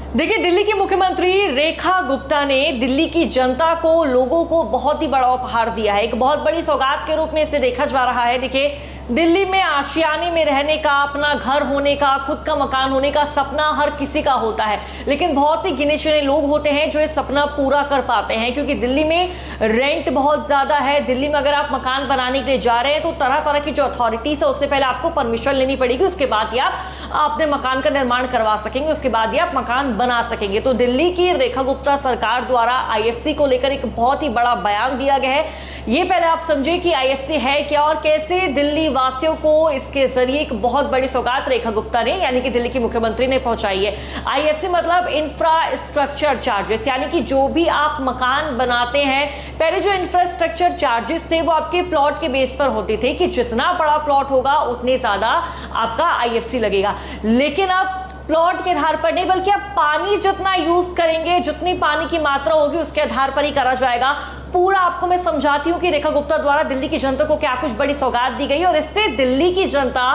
देखिए, दिल्ली की मुख्यमंत्री रेखा गुप्ता ने दिल्ली की जनता को, लोगों को बहुत ही बड़ा उपहार दिया है। एक बहुत बड़ी सौगात के रूप में इसे देखा जा रहा है। देखिए, दिल्ली में आशियाने में रहने का, अपना घर होने का, खुद का मकान होने का सपना हर किसी का होता है, लेकिन बहुत ही गिने चुने लोग होते हैं जो ये सपना पूरा कर पाते हैं, क्योंकि दिल्ली में रेंट बहुत ज्यादा है। दिल्ली में अगर आप मकान बनाने के लिए जा रहे हैं तो तरह तरह की जो अथॉरिटीज है उससे पहले आपको परमिशन लेनी पड़ेगी, उसके बाद ही आप अपने मकान का निर्माण करवा सकेंगे, उसके बाद ही आप मकान बना सकेंगे। तो दिल्ली की रेखा गुप्ता सरकार द्वारा आईएफसी को लेकर एक बहुत ही बड़ा बयान दिया गया है। ये पहले आप समझे कि आईएफसी है क्या और कैसे दिल्ली वासियों को इसके जरिए एक बहुत बड़ी सौगात रेखा गुप्ता ने, यानी कि दिल्ली की मुख्यमंत्री ने पहुंचाई है। आईएफसी मतलब इंफ्रास्ट्रक्चर चार्जेस, यानी कि जो भी आप मकान बनाते हैं, पहले जो इंफ्रास्ट्रक्चर चार्जेस थे वो आपके प्लॉट के बेस पर होते थे कि जितना बड़ा प्लॉट होगा उतने ज्यादा आपका आईएफसी लगेगा, लेकिन अब प्लॉट के आधार पर नहीं, बल्कि आप पानी जितना यूज करेंगे, जितनी पानी की मात्रा होगी उसके आधार पर ही करा जाएगा। पूरा आपको मैं समझाती हूँ कि रेखा गुप्ता द्वारा दिल्ली की जनता को क्या कुछ बड़ी सौगात दी गई और इससे दिल्ली की जनता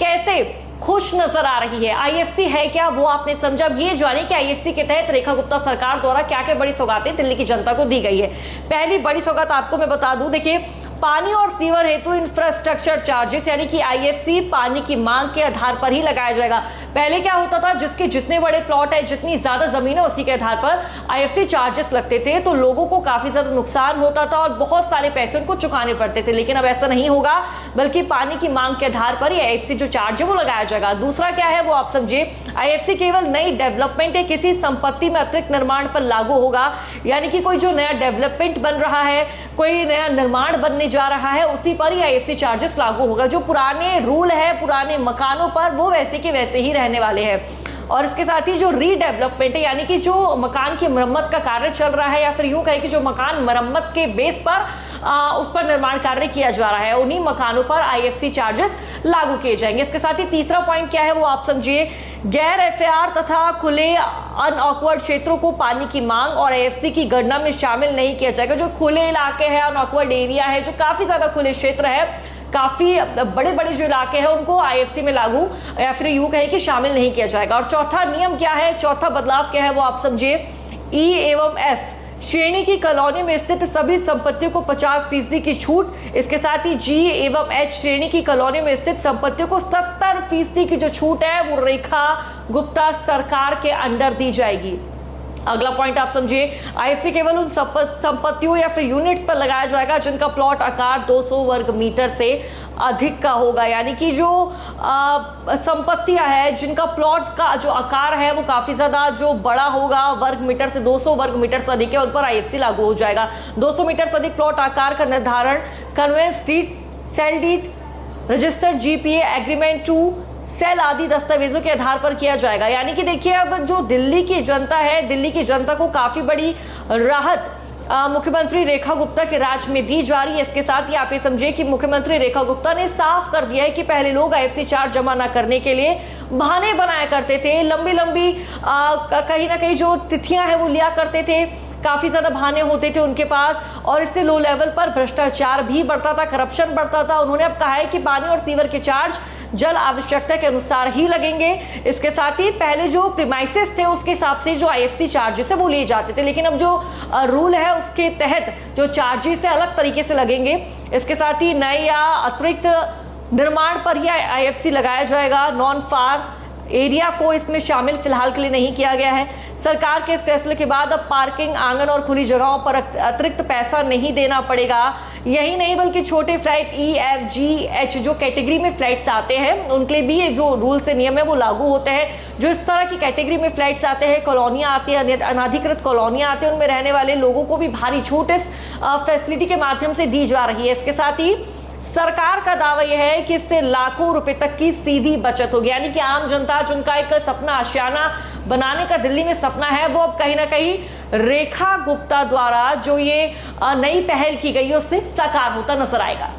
कैसे खुश नजर आ रही है। आईएफसी है क्या वो आपने समझा। अब ये जानिए कि आईएफसी के तहत रेखा गुप्ता सरकार द्वारा क्या क्या बड़ी सौगातें दिल्ली की जनता को दी गई है। पहली बड़ी सौगात आपको मैं बता दूं, देखिए, पानी और सीवर हेतु इंफ्रास्ट्रक्चर चार्जेस, यानी कि आईएफसी पानी की मांग के आधार पर ही लगाया जाएगा। पहले क्या होता था, जिसके जितने बड़े प्लॉट है, जितनी ज्यादा जमीन है, उसी के आधार पर आईएफसी चार्जेस लगते थे, तो लोगों को काफी ज्यादा नुकसान होता था और बहुत सारे पैसे उनको चुकाने पड़ते थे। लेकिन अब ऐसा नहीं होगा, बल्कि पानी की मांग के आधार पर ही आईएफसी जो चार्ज है वो लगाया जाएगा। दूसरा क्या है वो आप समझिए, आईएफसी केवल नई डेवलपमेंट या किसी संपत्ति में अतिरिक्त निर्माण पर लागू होगा, यानी कि कोई जो नया डेवलपमेंट बन रहा है, कोई नया निर्माण बनने जा रहा है, उसी पर ही आईएफसी चार्जेस लागू होगा। जो पुराने रूल है पुराने मकानों पर, वो वैसे के वैसे ही रहने वाले हैं। और इसके साथ ही जो रीडेवलपमेंट है, यानी कि जो मकान की मरम्मत का कार्य चल रहा है, या फिर यूं कहें कि जो मकान मरम्मत के बेस पर उस पर निर्माण कार्य किया जा रहा है, उन्हीं मकानों पर आईएफसी चार्जेस लागू किए जाएंगे। इसके साथ ही तीसरा पॉइंट क्या है वो आप समझिए, गैर एफआर तथा खुले अनऑकवर्ड क्षेत्रों को पानी की मांग और आईएफसी की गणना में शामिल नहीं किया जाएगा। जो खुले इलाके हैं, अनऑकवर्ड एरिया है, जो काफी ज्यादा खुले क्षेत्र है, काफी बड़े बड़े जो इलाके हैं, उनको आईएफसी में लागू या फिर यूं कहें कि शामिल नहीं किया जाएगा। और चौथा नियम क्या है, चौथा बदलाव क्या है वो आप समझिए, ई एवं एफ श्रेणी की कॉलोनी में स्थित सभी संपत्तियों को 50% की छूट। इसके साथ ही जी एवं एच श्रेणी की कॉलोनी में स्थित संपत्तियों को 70% की जो छूट है वो रेखा गुप्ता सरकार के अंडर दी जाएगी। अगला पॉइंट आप समझिए, आईएफसी केवल उन संपत्तियों या फिर यूनिट्स पर लगाया जाएगा जिनका प्लॉट आकार 200 वर्ग मीटर से अधिक का होगा, यानी कि जो संपत्तियां हैं जिनका प्लॉट का जो आकार है वो काफी ज्यादा जो बड़ा होगा, वर्ग मीटर से 200 वर्ग मीटर से अधिक है, उन पर आईएफसी लागू हो जाएगा। 200 मीटर से अधिक प्लॉट आकार का निर्धारण conveyance deed, sale deed, registered GPA agreement to sale आदि दस्तावेजों के आधार पर किया जाएगा। यानी कि देखिए, अब जो दिल्ली की जनता है, दिल्ली की जनता को काफी बड़ी राहत मुख्यमंत्री रेखा गुप्ता के राज में दी जा रही है। इसके साथ ही आप ये समझिए कि मुख्यमंत्री रेखा गुप्ता ने साफ कर दिया है कि पहले लोग आईएफसी चार्ज जमा न करने के लिए बहाने बनाया करते थे, लंबी लंबी कहीं ना कहीं जो तिथियां हैं वो लिया करते थे, काफी ज्यादा बहाने होते थे उनके पास, और इससे लो लेवल पर भ्रष्टाचार भी बढ़ता था, करप्शन बढ़ता था। उन्होंने अब कहा है कि पानी और सीवर के चार्ज जल आवश्यकता के अनुसार ही लगेंगे। इसके साथ ही पहले जो प्रीमाइसेस थे उसके हिसाब से जो आईएफसी चार्जेस है वो लिए जाते थे, लेकिन अब जो रूल है उसके तहत जो चार्जेस है अलग तरीके से लगेंगे। इसके साथ ही नए या अतिरिक्त निर्माण पर ही आईएफसी लगाया जाएगा। नॉन फार एरिया को इसमें शामिल फिलहाल के लिए नहीं किया गया है। सरकार के इस फैसले के बाद अब पार्किंग, आंगन और खुली जगहों पर अतिरिक्त पैसा नहीं देना पड़ेगा। यही नहीं बल्कि छोटे फ्लाइट ई, एफ, जी, एच जो कैटेगरी में फ्लाइट्स आते हैं उनके लिए भी ये जो रूल से नियम है वो लागू होते हैं। जो इस तरह की कैटेगरी में फ्लाइट्स आते हैं, कॉलोनियाँ आती हैं, अनाधिकृत कॉलोनियाँ आती हैं, उनमें रहने वाले लोगों को भी भारी छूट इस फैसिलिटी के माध्यम से दी जा रही है। इसके साथ ही सरकार का दावा यह है कि इससे लाखों रुपए तक की सीधी बचत होगी, यानी कि आम जनता जिनका एक सपना आशियाना बनाने का दिल्ली में सपना है, वो अब कहीं ना कहीं रेखा गुप्ता द्वारा जो ये नई पहल की गई है उससे साकार होता नजर आएगा।